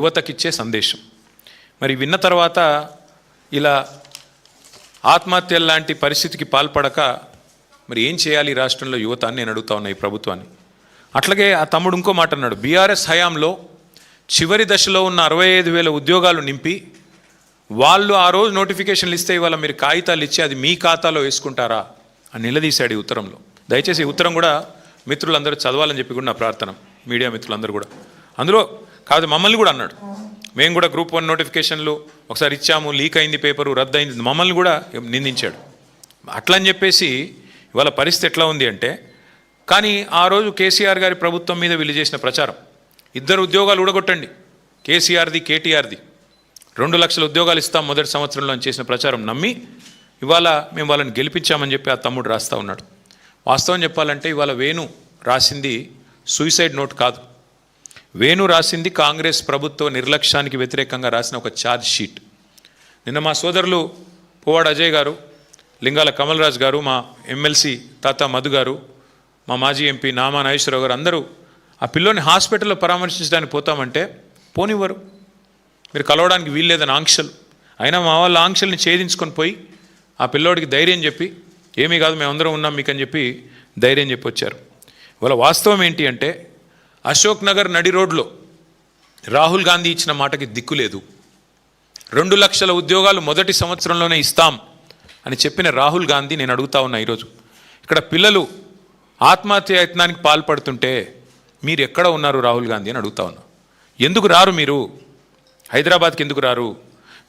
యువతకిచ్చే సందేశం. మరి విన్న తర్వాత ఇలా ఆత్మహత్యల లాంటి పరిస్థితికి పాల్పడక మరి ఏం చేయాలి రాష్ట్రంలో యువత అని నేను అడుగుతా ఉన్నా ఈ ప్రభుత్వాన్ని. అట్లాగే ఆ తమ్ముడు ఇంకో మాట అన్నాడు, బీఆర్ఎస్ హయాంలో చివరి దశలో ఉన్న 65,000 ఉద్యోగాలు నింపి వాళ్ళు ఆ రోజు నోటిఫికేషన్లు ఇస్తే ఇవాళ మీరు కాగితాలు ఇచ్చి అది మీ ఖాతాలో వేసుకుంటారా అని నిలదీశాడు ఈ ఉత్తరంలో. దయచేసి ఈ ఉత్తరం కూడా మిత్రులందరూ చదవాలని చెప్పి కూడా నా ప్రార్థన, మీడియా మిత్రులందరూ కూడా. అందులో కాదు మమ్మల్ని కూడా అన్నాడు, మేము కూడా గ్రూప్ 1 నోటిఫికేషన్లు ఒకసారి ఇచ్చాము, లీక్ అయింది, పేపరు రద్దు అయింది, మమ్మల్ని కూడా నిందించాడు. అట్లా అని చెప్పేసి ఇవాళ పరిస్థితి ఎట్లా ఉంది అంటే, కానీ ఆ రోజు కేసీఆర్ గారి ప్రభుత్వం మీద వీళ్ళు చేసిన ప్రచారం, 2 ఉద్యోగాలు ఊడగొట్టండి, కేసీఆర్ది కేటీఆర్ది 2 లక్షల ఉద్యోగాలు ఇస్తాం మొదటి సంవత్సరంలో అని చేసిన ప్రచారం నమ్మి ఇవాళ మేము వాళ్ళని గెలిపించామని చెప్పి ఆ తమ్ముడు రాస్తూ ఉన్నాడు. వాస్తవం చెప్పాలంటే ఇవాళ వేణు రాసింది సూసైడ్ నోట్ కాదు, వేణు రాసింది కాంగ్రెస్ ప్రభుత్వ నిర్లక్ష్యానికి వ్యతిరేకంగా రాసిన ఒక ఛార్జ్ షీట్. నిన్న మా సోదరులు పువ్వాడ అజయ్ గారు, లింగాల కమల్ రాజ్ గారు, మా ఎమ్మెల్సీ తాత మధు గారు, మా మాజీ ఎంపీ నామా నాగేశ్వరరావు గారు అందరూ ఆ పిల్లోని హాస్పిటల్లో పరామర్శించడానికి పోతామంటే పోనివ్వరు, మీరు కలవడానికి వీల్లేదని ఆంక్షలు. అయినా మా వాళ్ళ ఆంక్షల్ని ఛేదించుకొని పోయి ఆ పిల్లోడికి ధైర్యం చెప్పి, ఏమీ కాదు మేమందరం ఉన్నాం మీకు అని చెప్పి ధైర్యం చెప్పి వచ్చారు. ఇవాళ వాస్తవం ఏంటి అంటే, అశోక్ నగర్ నడి రోడ్లో రాహుల్ గాంధీ ఇచ్చిన మాటకి దిక్కులేదు. 2 లక్షల ఉద్యోగాలు మొదటి సంవత్సరంలోనే ఇస్తాం అని చెప్పిన రాహుల్ గాంధీ నేను అడుగుతా ఉన్నా ఈరోజు, ఇక్కడ పిల్లలు ఆత్మహత్య యత్నానికి పాల్పడుతుంటే మీరు ఎక్కడ ఉన్నారు రాహుల్ గాంధీ అని అడుగుతా ఉన్నా. ఎందుకు రారు మీరు హైదరాబాద్కి, ఎందుకు రారు?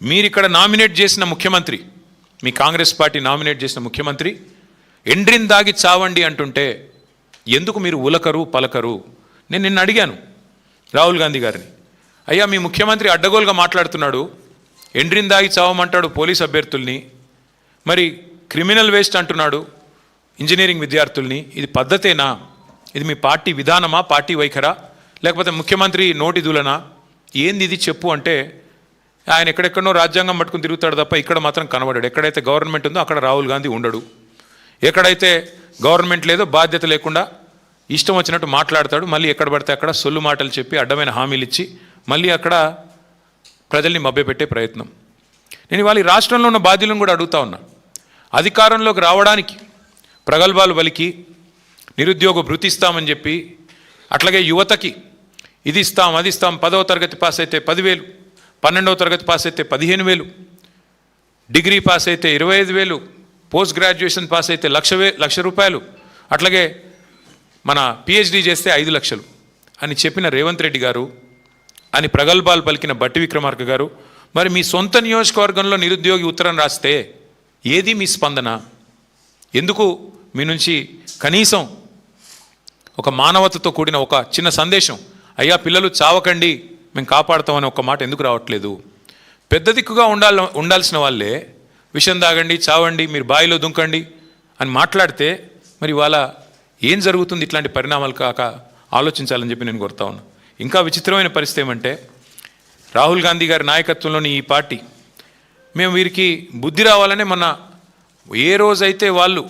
మీరు ఇక్కడ నామినేట్ చేసిన ముఖ్యమంత్రి, మీ కాంగ్రెస్ పార్టీ నామినేట్ చేసిన ముఖ్యమంత్రి ఎండ్రిన్ దాగి చావండి అంటుంటే ఎందుకు మీరు ఉలకరు పలకరు? నేను నిన్న అడిగాను రాహుల్ గాంధీ గారిని, అయ్యా మీ ముఖ్యమంత్రి అడ్డగోలుగా మాట్లాడుతున్నాడు, ఎండ్రిన్ దాగి చావమంటాడు పోలీస్ అభ్యర్థుల్ని, మరి క్రిమినల్ వేస్ట్ అంటున్నాడు ఇంజనీరింగ్ విద్యార్థుల్ని, ఇది పద్ధతేనా? ఇది మీ పార్టీ విధానమా, పార్టీ వైఖరా, లేకపోతే ముఖ్యమంత్రి నోటి దూలనా? ఏంది ఇది చెప్పు అంటే, ఆయన ఎక్కడెక్కడో రాజ్యాంగం పట్టుకుని తిరుగుతాడు తప్ప ఇక్కడ మాత్రం కనబడాడు. ఎక్కడైతే గవర్నమెంట్ ఉందో అక్కడ రాహుల్ గాంధీ ఉండడు, ఎక్కడైతే గవర్నమెంట్ లేదో బాధ్యత లేకుండా ఇష్టం వచ్చినట్టు మాట్లాడతాడు. మళ్ళీ ఎక్కడ పడితే అక్కడ సొల్లు మాటలు చెప్పి అడ్డమైన హామీలు ఇచ్చి మళ్ళీ అక్కడ ప్రజల్ని మభ్యపెట్టే ప్రయత్నం. నేను ఇవాళ ఈ రాష్ట్రంలో ఉన్న బాధ్యులను కూడా అడుగుతా ఉన్నా, అధికారంలోకి రావడానికి ప్రగల్భాలు పలికి నిరుద్యోగ భృతి ఇస్తామని చెప్పి, అట్లాగే యువతకి ఇది ఇస్తాం అది ఇస్తాం, 10వ తరగతి పాస్ అయితే 10,000, 12వ తరగతి పాస్ అయితే 15,000, డిగ్రీ పాస్ అయితే 25,000, పోస్ట్ గ్రాడ్యుయేషన్ పాస్ అయితే 1,00,000 రూపాయలు, అట్లాగే మన పిహెచ్డి చేస్తే 5 లక్షలు అని చెప్పిన రేవంత్ రెడ్డి గారు, అని ప్రగల్భాలు పలికిన బట్టి విక్రమార్క గారు, మరి మీ సొంత నియోజకవర్గంలో నిరుద్యోగి ఉత్తరం రాస్తే ఏది మీ స్పందన? ఎందుకు మీ నుంచి కనీసం ఒక మానవతతో కూడిన ఒక చిన్న సందేశం, అయ్యా పిల్లలు చావకండి మేము కాపాడుతామని ఒక మాట ఎందుకు రావట్లేదు? పెద్ద దిక్కుగా ఉండాల్సిన వాళ్ళే విషం తాగండి, చావండి, మీరు బావిలో దుంకండి అని మాట్లాడితే మరి ఇవాళ ఏం జరుగుతుంది? ఇట్లాంటి పరిణామాలు కాక ఆలోచించాలని చెప్పి నేను కోరుతా ఉన్నా. ఇంకా విచిత్రమైన పరిస్థితి ఏమంటే, రాహుల్ గాంధీ గారి నాయకత్వంలోని ఈ పార్టీ, మేము వీరికి బుద్ధి రావాలనే మొన్న ఏ రోజైతే వాళ్ళు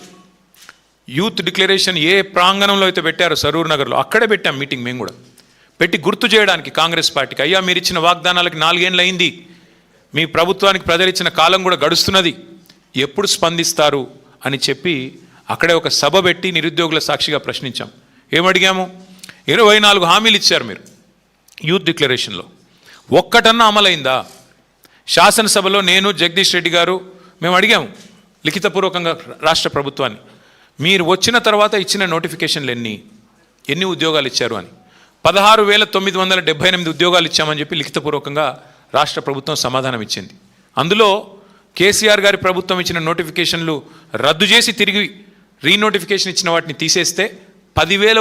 యూత్ డిక్లరేషన్ ఏ ప్రాంగణంలో అయితే పెట్టారో సరూర్ నగర్లో, అక్కడే పెట్టాం మీటింగ్. మేము కూడా పెట్టి గుర్తు చేయడానికి కాంగ్రెస్ పార్టీకి, అయ్యా మీరు ఇచ్చిన వాగ్దానాలకి 4 ఏళ్ళు అయింది, మీ ప్రభుత్వానికి ప్రజలు ఇచ్చిన కాలం కూడా గడుస్తున్నది, ఎప్పుడు స్పందిస్తారు అని చెప్పి అక్కడే ఒక సభ పెట్టి నిరుద్యోగుల సాక్షిగా ప్రశ్నించాం. ఏమడిగాము? 24 హామీలు ఇచ్చారు మీరు యూత్ డిక్లరేషన్లో, ఒక్కటన్నా అమలైందా? శాసనసభలో నేను జగదీష్ రెడ్డి గారు మేము అడిగాము లిఖితపూర్వకంగా రాష్ట్ర ప్రభుత్వాన్ని, మీరు వచ్చిన తర్వాత ఇచ్చిన నోటిఫికేషన్లు ఎన్ని ఉద్యోగాలు ఇచ్చారు అని. 16,978 ఉద్యోగాలు ఇచ్చామని చెప్పి లిఖితపూర్వకంగా రాష్ట్ర ప్రభుత్వం సమాధానం ఇచ్చింది. అందులో కేసీఆర్ గారి ప్రభుత్వం ఇచ్చిన నోటిఫికేషన్లు రద్దు చేసి తిరిగి రీనోటిఫికేషన్ ఇచ్చిన వాటిని తీసేస్తే 10,000